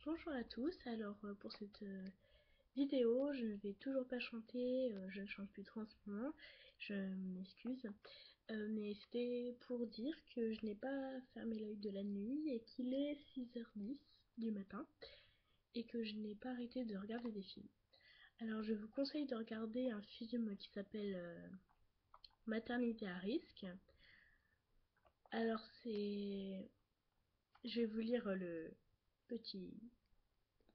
Bonjour à tous, alors pour cette vidéo je ne vais toujours pas chanter, je ne chante plus trop en ce moment, je m'excuse, mais c'était pour dire que je n'ai pas fermé l'œil de la nuit et qu'il est 6h10 du matin et que je n'ai pas arrêté de regarder des films. Alors je vous conseille de regarder un film qui s'appelle Maternité à risque. Alors je vais vous lire le petit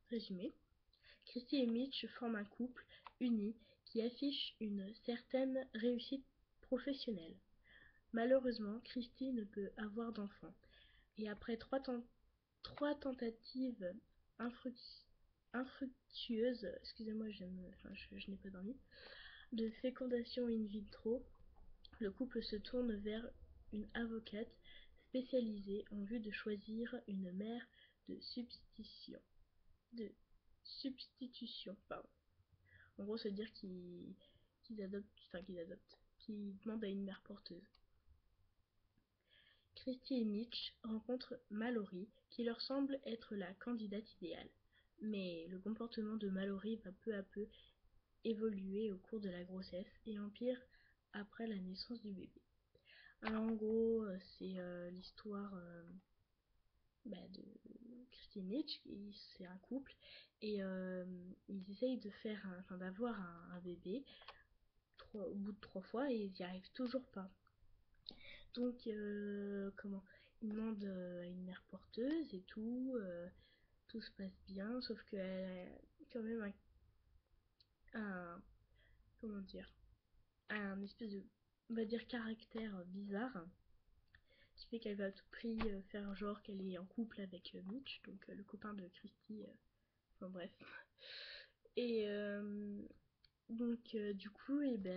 résumé. Christy et Mitch forment un couple uni qui affiche une certaine réussite professionnelle. Malheureusement, Christy ne peut avoir d'enfant et après trois tentatives infructueuses, excusez-moi, je n'ai pas dormi, de fécondation in vitro, le couple se tourne vers une avocate spécialisée en vue de choisir une mère de substitution. De substitution, pardon. En gros, se dire qu'ils demandent à une mère porteuse. Christy et Mitch rencontrent Mallory, qui leur semble être la candidate idéale. Mais le comportement de Mallory va peu à peu évoluer au cours de la grossesse et empire après la naissance du bébé. Alors en gros, c'est l'histoire de Christy et Mitch, c'est un couple, et ils essayent d'avoir un bébé au bout de 3 fois et ils n'y arrivent toujours pas. Donc, ils demandent à une mère porteuse et tout se passe bien, sauf qu'elle a quand même un comment dire, un espèce de, on va dire, caractère bizarre, qui fait qu'elle va à tout prix faire genre qu'elle est en couple avec Mitch, donc le copain de Christy, enfin bref. Et donc, du coup, il,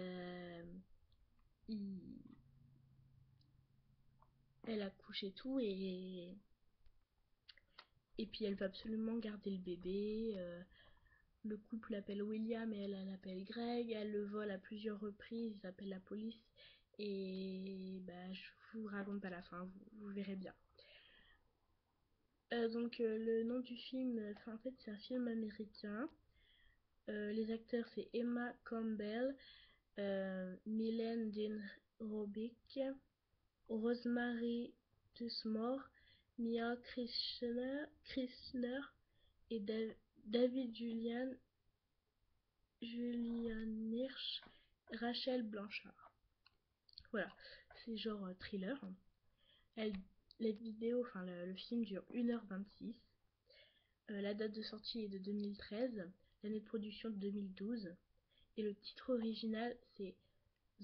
elle accouche et tout, et puis elle veut absolument garder le bébé. Le couple l'appelle William et elle l'appelle Greg. Elle le vole à plusieurs reprises, ils appellent la police. Et je vous raconte pas la fin, vous verrez bien. Le nom du film, en fait c'est un film américain. Les acteurs c'est Emma Campbell, Mylène Dean Robic, Rosemary Tusmore, Mia Kirshner et David Julian Hirsch, Rachel Blanchard. Voilà, c'est genre thriller. Elle, la vidéo, le film dure 1h26. La date de sortie est de 2013, l'année de production de 2012. Et le titre original c'est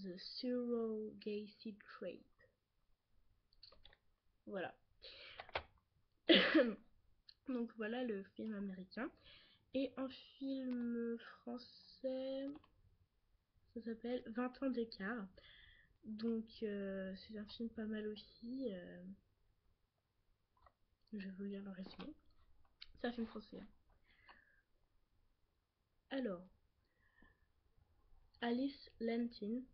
The Surrogacy Trade. Voilà. Donc voilà le film américain. Et un film français, ça s'appelle 20 ans d'écart. Donc c'est un film pas mal aussi. Je vais vous lire le résumé. C'est un film français. Alors, Alice Lentin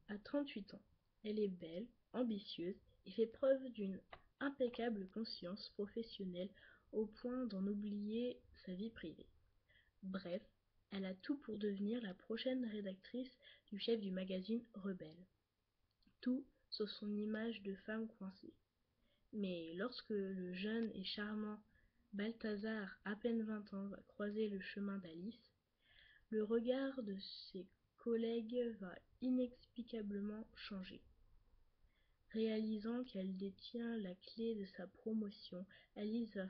a 38 ans. Elle est belle, ambitieuse et fait preuve d'une impeccable conscience professionnelle au point d'en oublier sa vie privée. Bref, elle a tout pour devenir la prochaine rédactrice du chef du magazine Rebelle. Tout sauf son image de femme coincée. Mais lorsque le jeune et charmant Balthazar, à peine 20 ans, va croiser le chemin d'Alice, le regard de ses collègues va inexplicablement changer. Réalisant qu'elle détient la clé de sa promotion, Alice va...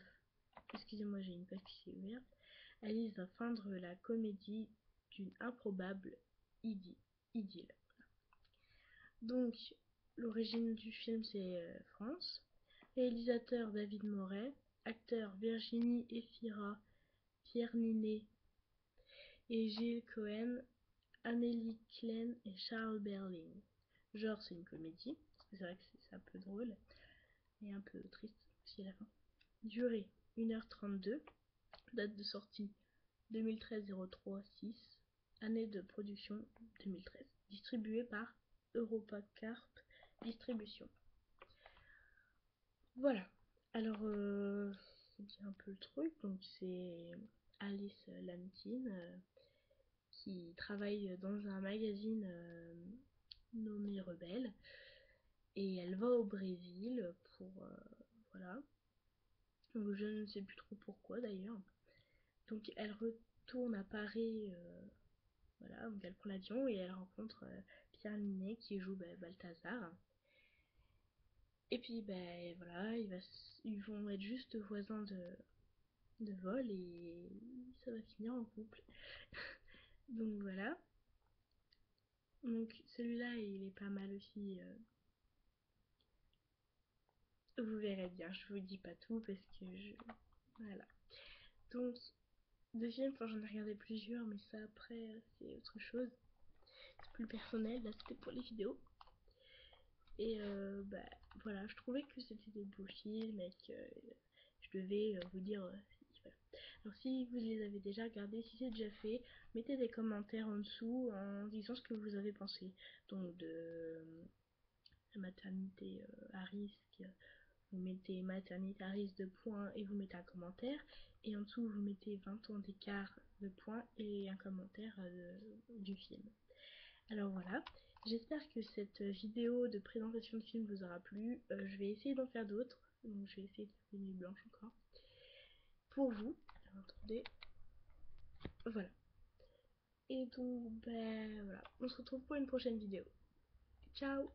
Excusez-moi, j'ai une page qui s'est ouverte. Alice va feindre la comédie d'une improbable idylle. Donc, l'origine du film, c'est France. Réalisateur David Moret. Acteurs Virginie Efira, Pierre Ninet et Gilles Cohen. Amélie Klein et Charles Berling. Genre, c'est une comédie, parce que c'est vrai que c'est un peu drôle et un peu triste aussi à la fin. Durée 1h32. Date de sortie 2013-03-6. Année de production 2013. Distribué par Europacarp Distribution. Voilà. Alors, dit un peu le truc. Donc c'est Alice Lampkin qui travaille dans un magazine nommé Rebelle, et elle va au Brésil pour voilà. Donc je ne sais plus trop pourquoi d'ailleurs. Donc elle retourne à Paris, voilà, donc elle prend l'avion et elle rencontre Pierre Ninet qui joue Balthazar. Et puis voilà, ils vont être juste voisins de vol et ça va finir en couple. Donc voilà. Donc celui-là il est pas mal aussi. Vous verrez bien, je vous dis pas tout parce que voilà. Donc de films, enfin j'en ai regardé plusieurs, mais ça après c'est autre chose. C'est plus personnel, là c'était pour les vidéos. Et voilà, je trouvais que c'était des beaux films et que je devais vous dire voilà. Alors si vous les avez déjà regardés, si c'est déjà fait, mettez des commentaires en dessous en disant ce que vous avez pensé. Donc de la maternité à risque, vous mettez maternité à risque de points et vous mettez un commentaire. Et en dessous vous mettez 20 ans d'écart de points et un commentaire du film. Alors voilà, j'espère que cette vidéo de présentation de film vous aura plu. Je vais essayer d'en faire d'autres. Donc je vais essayer de faire des nuits blanches encore. Pour vous. Alors attendez. Voilà. Et donc voilà. On se retrouve pour une prochaine vidéo. Ciao!